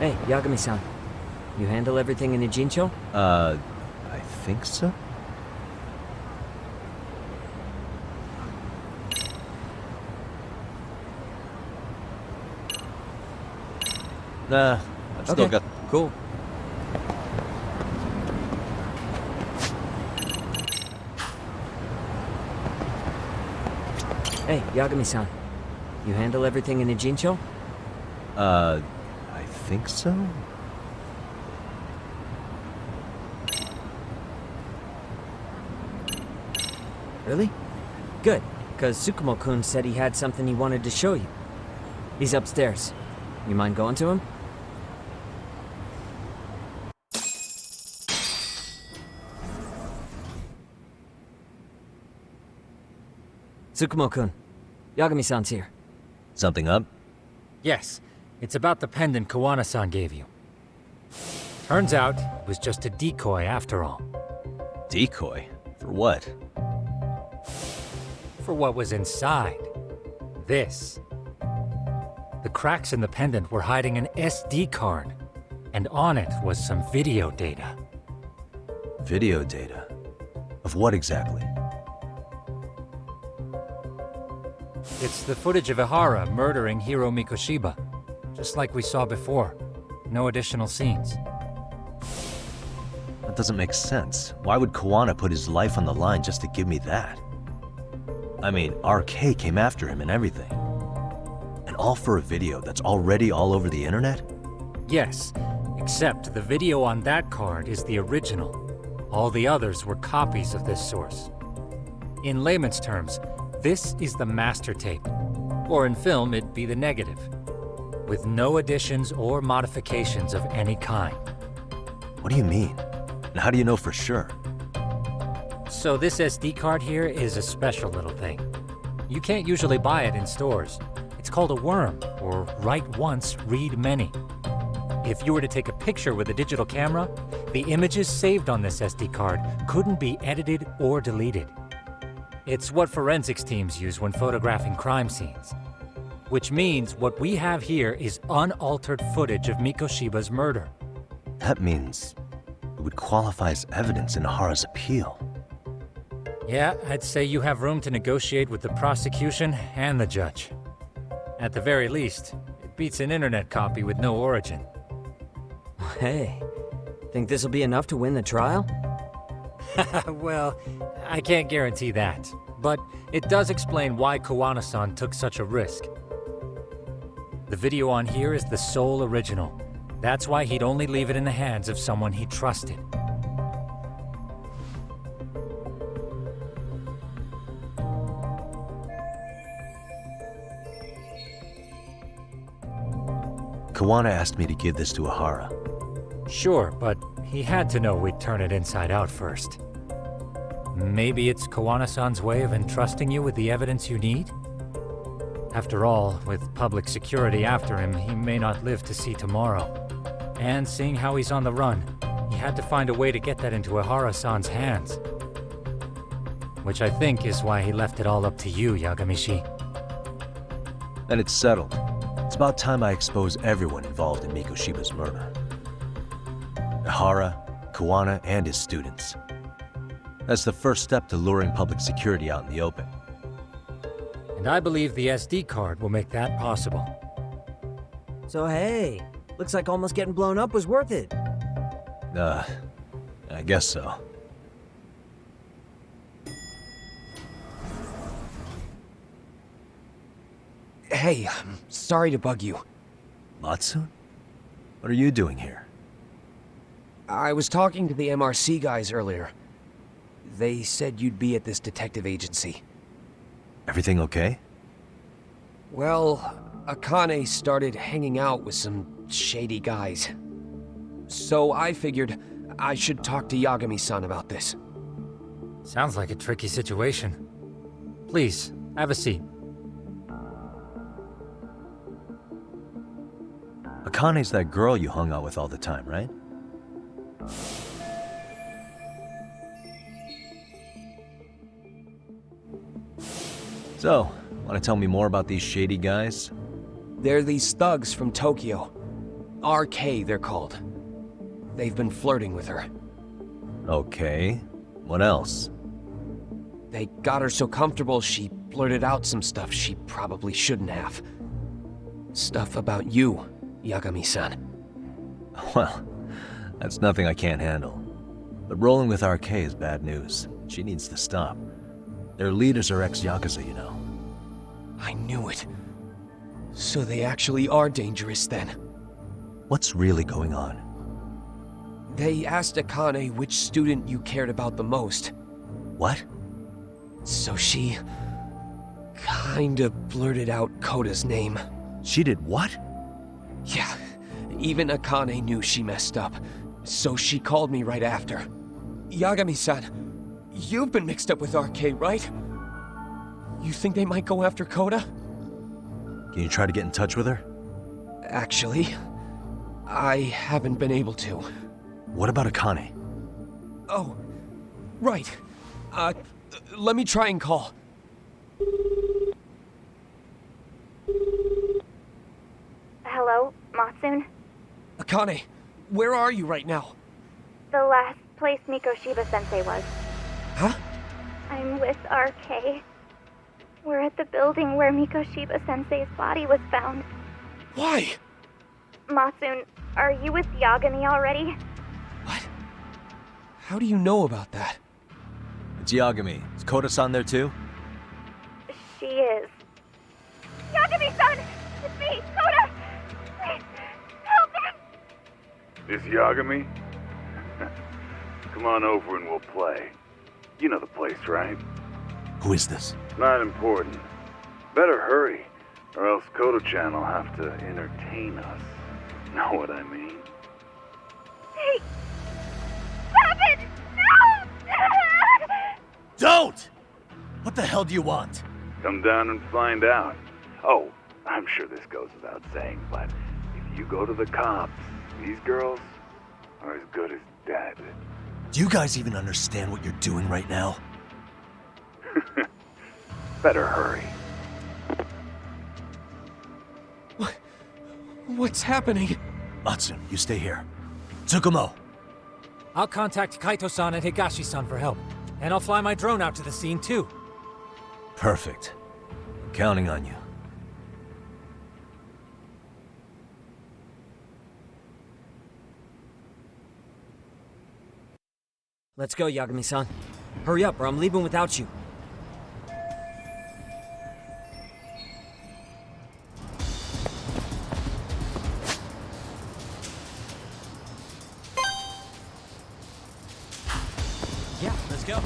Hey, Yagami-san. You handle everything in Ijincho? I think so? Nah, I've still got... Cool. Hey, Yagami-san. You handle everything in Ijincho? I think so? Really? Good, because Tsukumo-kun said he had something he wanted to show you. He's upstairs. You mind going to him? Tsukumo-kun, Yagami-san's here. Something up? Yes, it's about the pendant Kawana-san gave you. Turns out, it was just a decoy after all. Decoy? For what? For what was inside. This. The cracks in the pendant were hiding an SD card, and on it was some video data. Video data? Of what exactly? It's the footage of Ihara murdering Hiro Mikoshiba, just like we saw before. No additional scenes. That doesn't make sense. Why would Kawana put his life on the line just to give me that? I mean, RK came after him and everything. And all for a video that's already all over the internet? Yes, except the video on that card is the original. All the others were copies of this source. In layman's terms, this is the master tape. Or in film, it'd be the negative. With no additions or modifications of any kind. What do you mean? And how do you know for sure? So this SD card here is a special little thing. You can't usually buy it in stores. It's called a worm, or write once, read many. If you were to take a picture with a digital camera, the images saved on this SD card couldn't be edited or deleted. It's what forensics teams use when photographing crime scenes. Which means what we have here is unaltered footage of Mikoshiba's murder. That means it would qualify as evidence in Ihara's appeal. Yeah, I'd say you have room to negotiate with the prosecution and the judge. At the very least, it beats an internet copy with no origin. Hey, think this'll be enough to win the trial? Well, I can't guarantee that, but it does explain why Kawana-san took such a risk. The video on here is the sole original. That's why he'd only leave it in the hands of someone he trusted. Kawana asked me to give this to Ihara. Sure, but he had to know we'd turn it inside out first. Maybe it's Kawana-san's way of entrusting you with the evidence you need? After all, with public security after him, he may not live to see tomorrow. And seeing how he's on the run, he had to find a way to get that into Ihara-san's hands. Which I think is why he left it all up to you, Yagamishi. Then it's settled. It's about time I expose everyone involved in Mikoshiba's murder. Ihara, Kawana, and his students. That's the first step to luring public security out in the open. And I believe the SD card will make that possible. So hey, looks like almost getting blown up was worth it. I guess so. Hey, I'm sorry to bug you. Matsu? What are you doing here? I was talking to the MRC guys earlier. They said you'd be at this detective agency. Everything okay? Well, Akane started hanging out with some shady guys. So I figured I should talk to Yagami-san about this. Sounds like a tricky situation. Please, have a seat. Akane's that girl you hung out with all the time, right? So, want to tell me more about these shady guys? They're these thugs from Tokyo. RK, they're called. They've been flirting with her. Okay. What else? They got her so comfortable she blurted out some stuff she probably shouldn't have. Stuff about you, Yagami-san. Well, that's nothing I can't handle. But rolling with RK is bad news. She needs to stop. Their leaders are ex-Yakuza, you know. I knew it. So they actually are dangerous then. What's really going on? They asked Akane which student you cared about the most. What? So she kinda blurted out Koda's name. She did what? Yeah, even Akane knew she messed up, so she called me right after. Yagami-san, you've been mixed up with RK, right? You think they might go after Koda? Can you try to get in touch with her? Actually, I haven't been able to. What about Akane? Oh, right. Let me try and call. Hello, Matsun? Akane, where are you right now? The last place Mikoshiba-sensei was. Huh? I'm with RK. We're at the building where Mikoshiba-sensei's body was found. Why? Matsun, are you with Yagami already? What? How do you know about that? It's Yagami. Is Koda-san there too? She is. Yagami-san! It's me, Koda! Please, help me! This Yagami? Come on over and we'll play. You know the place, right? Who is this? Not important. Better hurry, or else Kodo-chan will have to entertain us. Know what I mean? Hey! Stop it! No! Don't! What the hell do you want? Come down and find out. Oh, I'm sure this goes without saying, but if you go to the cops, these girls are as good as dead. Do you guys even understand what you're doing right now? Better hurry. What's happening? Matsun, you stay here. Tsukumo! I'll contact Kaito-san and Higashi-san for help. And I'll fly my drone out to the scene, too. Perfect. I'm counting on you. Let's go, Yagami-san. Hurry up, or I'm leaving without you. Yeah, let's go.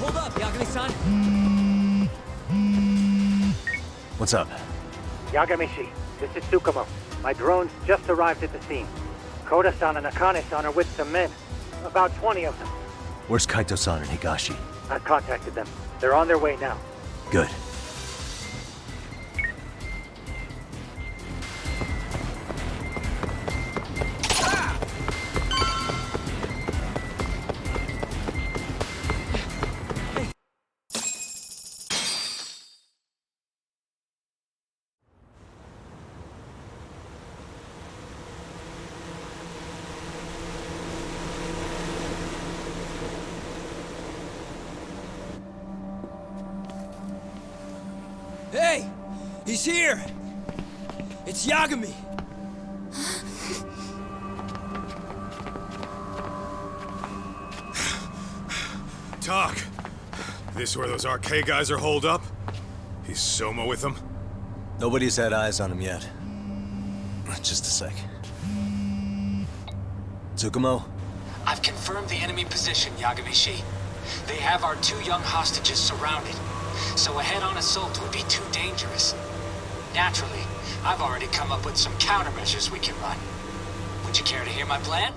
Hold up, Yagami-san. What's up? Yagamishi, this is Tsukumo. My drones just arrived at the scene. Koda-san and Akane-san are with some men. About 20 of them. Where's Kaito-san and Higashi? I've contacted them. They're on their way now. Good. Hey! He's here! It's Yagami! Talk. This where those RK guys are holed up? He's Soma with them? Nobody's had eyes on him yet. Just a sec. Tsukumo? I've confirmed the enemy position, Yagami-shi. They have our 2 young hostages surrounded, so a head-on assault would be too dangerous. Naturally, I've already come up with some countermeasures we can run. Would you care to hear my plan?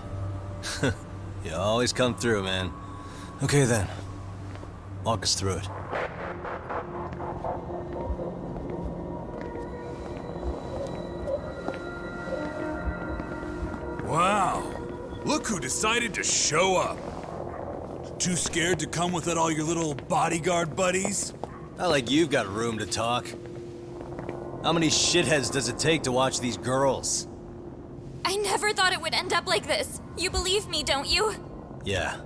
You always come through, man. Okay then. Walk us through it. Wow. Look who decided to show up. Too scared to come without all your little bodyguard buddies? Not like you've got room to talk. How many shitheads does it take to watch these girls? I never thought it would end up like this. You believe me, don't you? Yeah.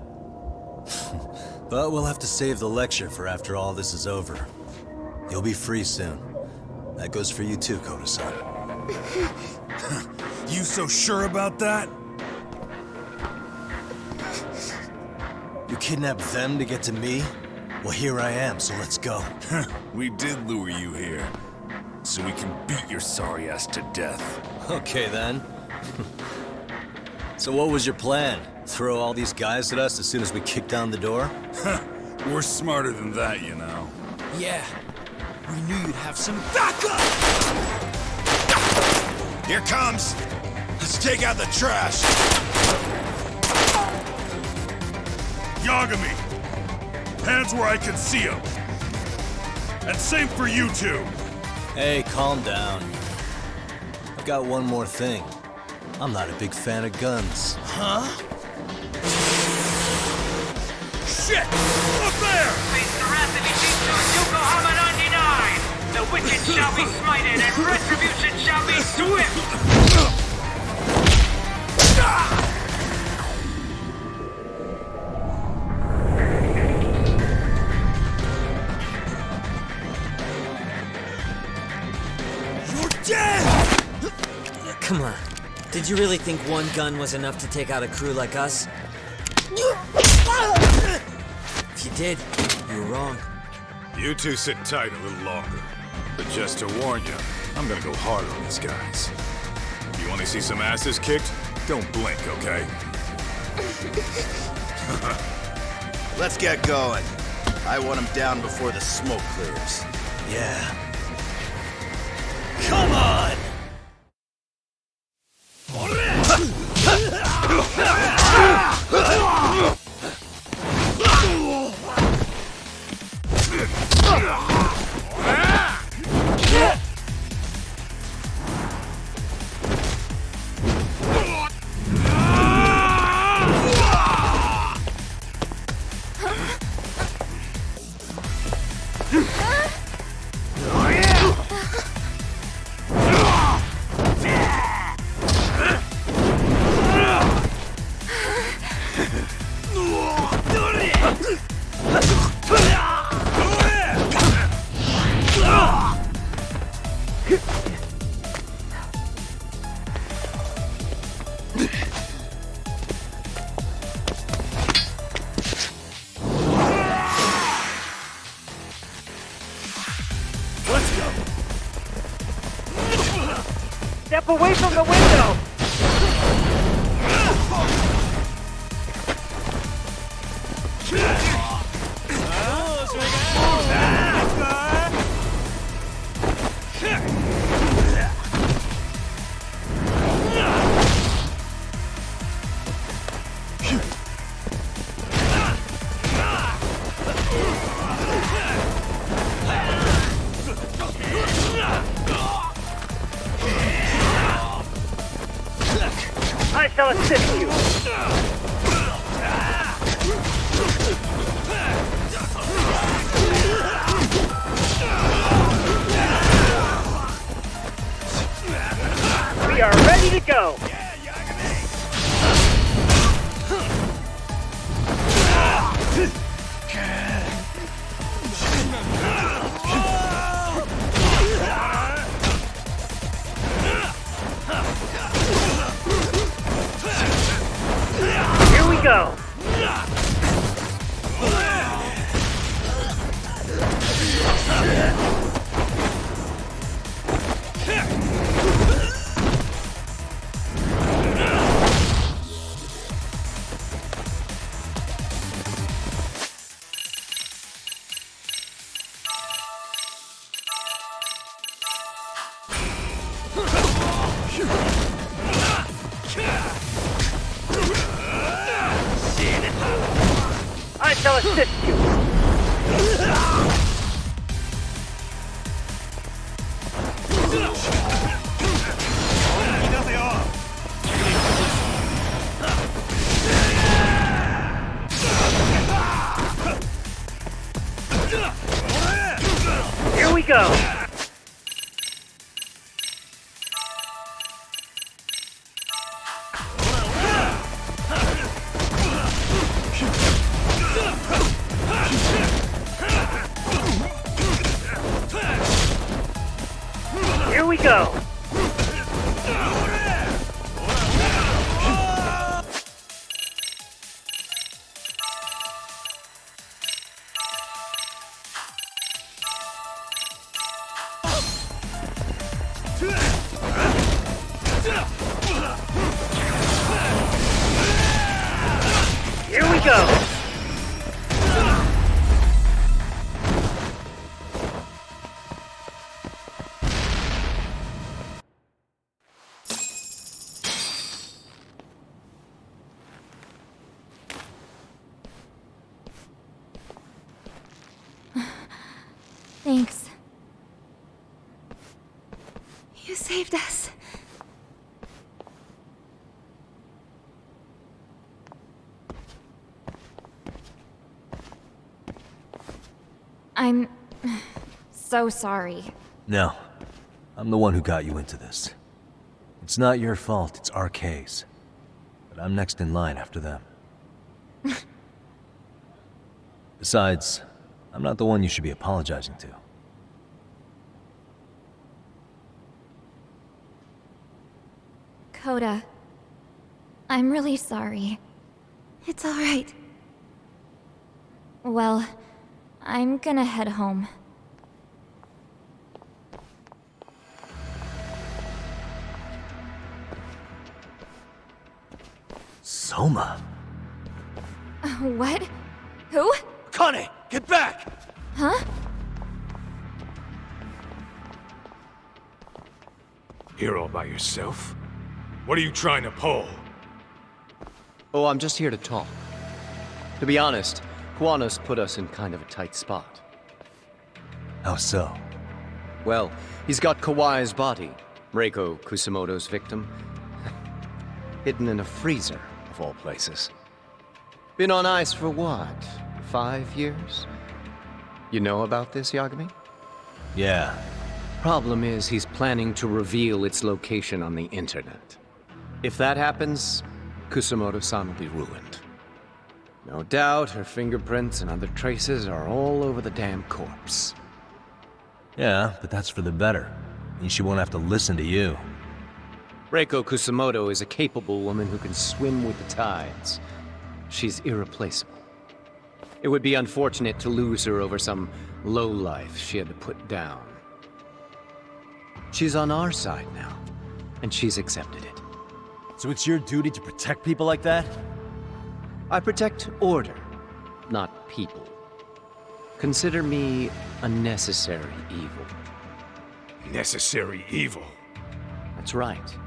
But we'll have to save the lecture for after all this is over. You'll be free soon. That goes for you too, Koda-san. You so sure about that? You kidnapped them to get to me? Well, here I am, so let's go. We did lure you here, so we can beat your sorry ass to death. Okay, then. So what was your plan? Throw all these guys at us as soon as we kick down the door? We're smarter than that, you know. Yeah. We knew you'd have some backup! Here comes! Let's take out the trash! Yagami! Hands where I can see them! And same for you two! Hey, calm down. I've got one more thing. I'm not a big fan of guns. Huh? Shit! Up there! Face the wrath of Ijinsu Yokohama 99! The wicked shall be smited and retribution shall be swift! You're dead! Come on. Did you really think one gun was enough to take out a crew like us? If you did, you were wrong. You two sit tight a little longer. But just to warn you, I'm gonna go harder on these guys. You wanna see some asses kicked? Don't blink, okay? Let's get going. I want him down before the smoke clears. Yeah. Come on! Step away from the window! I shall assist you! We are ready to go! Here we go! shall assist you. Here we go. Here we go. Here we go. Thanks. You saved us. I'm so sorry. No. I'm the one who got you into this. It's not your fault, it's RK's. But I'm next in line after them. Besides, I'm not the one you should be apologizing to. Coda, I'm really sorry. It's all right. Well, I'm gonna head home. Soma? What? Who? Akane, get back! Huh? Here all by yourself? What are you trying to pull? Oh, I'm just here to talk. To be honest, Kuwano's put us in kind of a tight spot. How so? Well, he's got Kawai's body, Reiko Kusamoto's victim, hidden in a freezer, of all places. Been on ice for what, 5 years? You know about this, Yagami? Yeah. Problem is, he's planning to reveal its location on the internet. If that happens, Kusamoto-san will be ruined. No doubt her fingerprints and other traces are all over the damn corpse. Yeah, but that's for the better. Means she won't have to listen to you. Reiko Kusamoto is a capable woman who can swim with the tides. She's irreplaceable. It would be unfortunate to lose her over some lowlife she had to put down. She's on our side now, and she's accepted it. So it's your duty to protect people like that? I protect order, not people. Consider me a necessary evil. Necessary evil. That's right.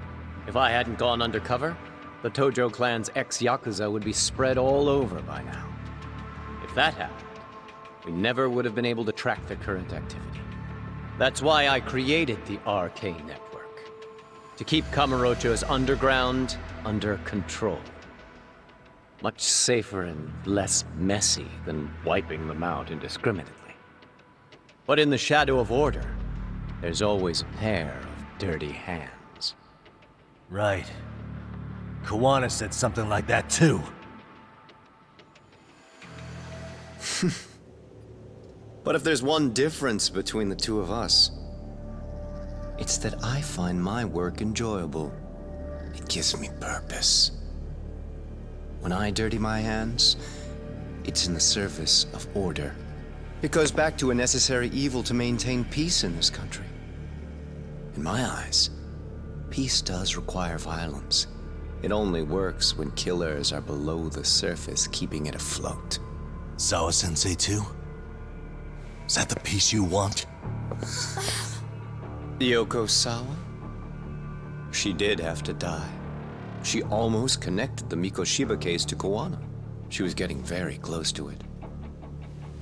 If I hadn't gone undercover, the Tojo clan's ex-Yakuza would be spread all over by now. If that happened, we never would have been able to track their current activity. That's why I created the RK network. To keep Kamurocho's underground under control. Much safer and less messy than wiping them out indiscriminately. But in the shadow of order, there's always a pair of dirty hands. Right. Kuwana said something like that too. But if there's one difference between the two of us, it's that I find my work enjoyable. It gives me purpose. When I dirty my hands, it's in the service of order. It goes back to a necessary evil to maintain peace in this country. In my eyes, peace does require violence. It only works when killers are below the surface, keeping it afloat. Sawa-sensei too? Is that the peace you want? Yoko Sawa? She did have to die. She almost connected the Mikoshiba case to Kuwana. She was getting very close to it.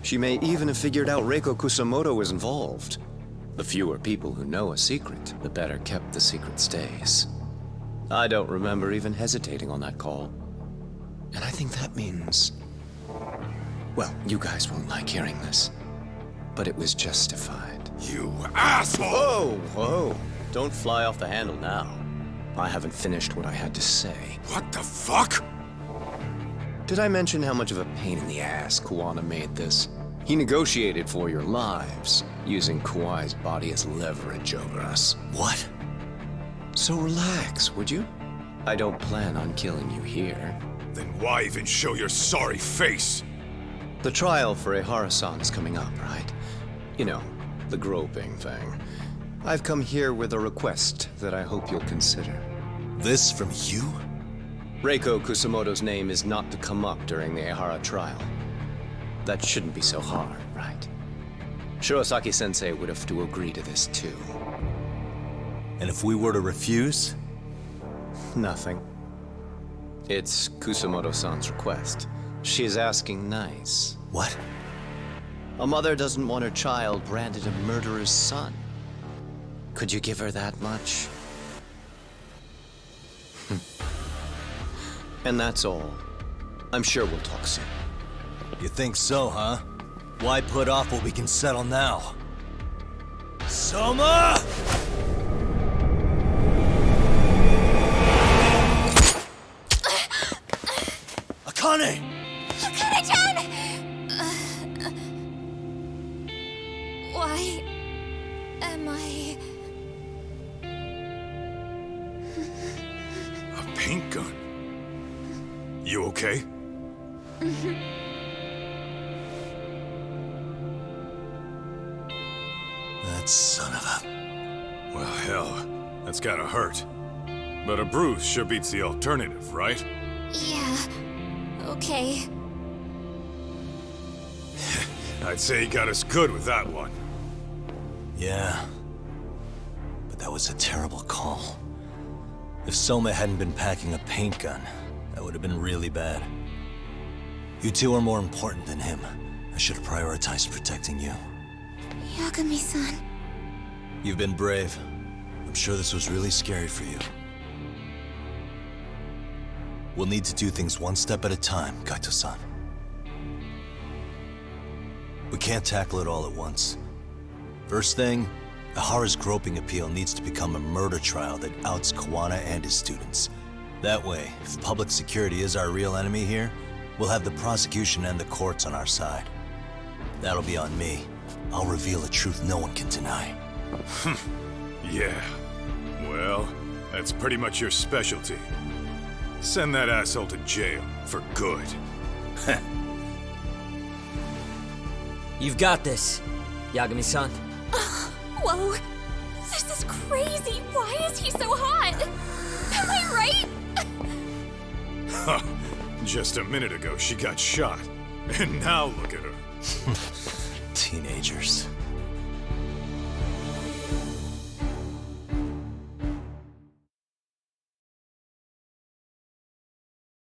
She may even have figured out Reiko Kusamoto was involved. The fewer people who know a secret, the better kept the secret stays. I don't remember even hesitating on that call. And I think that means... Well, you guys won't like hearing this, but it was justified. You asshole! Whoa, whoa. Don't fly off the handle now. I haven't finished what I had to say. What the fuck? Did I mention how much of a pain in the ass Kuwana made this? He negotiated for your lives, using Kauai's body as leverage over us. What? So relax, would you? I don't plan on killing you here. Then why even show your sorry face? The trial for Ehara-san is coming up, right? You know, the groping thing. I've come here with a request that I hope you'll consider. This from you? Reiko Kusamoto's name is not to come up during the Ehara trial. That shouldn't be so hard, right? Shirosaki-sensei would have to agree to this too. And if we were to refuse? Nothing. It's Kusamoto-san's request. She's asking nice. What? A mother doesn't want her child branded a murderer's son. Could you give her that much? And that's all. I'm sure we'll talk soon. You think so, huh? Why put off what we can settle now? Soma! Akane! Akane-chan! Why am I... A paint gun? You okay? That son of a... Well, hell, that's gotta hurt. But a bruise sure beats the alternative, right? Yeah, okay. I'd say he got us good with that one. Yeah. But that was a terrible call. If Soma hadn't been packing a paint gun, that would have been really bad. You two are more important than him. I should have prioritized protecting you. Yagami-san. You've been brave. I'm sure this was really scary for you. We'll need to do things one step at a time, Kaito-san. We can't tackle it all at once. First thing, Ehara's groping appeal needs to become a murder trial that outs Kuwana and his students. That way, if public security is our real enemy here, we'll have the prosecution and the courts on our side. That'll be on me. I'll reveal a truth no one can deny. Yeah. Well, that's pretty much your specialty. Send that asshole to jail for good. You've got this, Yagami-san. Whoa, this is crazy. Why is he so hot? Am I right? Huh. Just a minute ago, she got shot. And now look at her. Teenagers.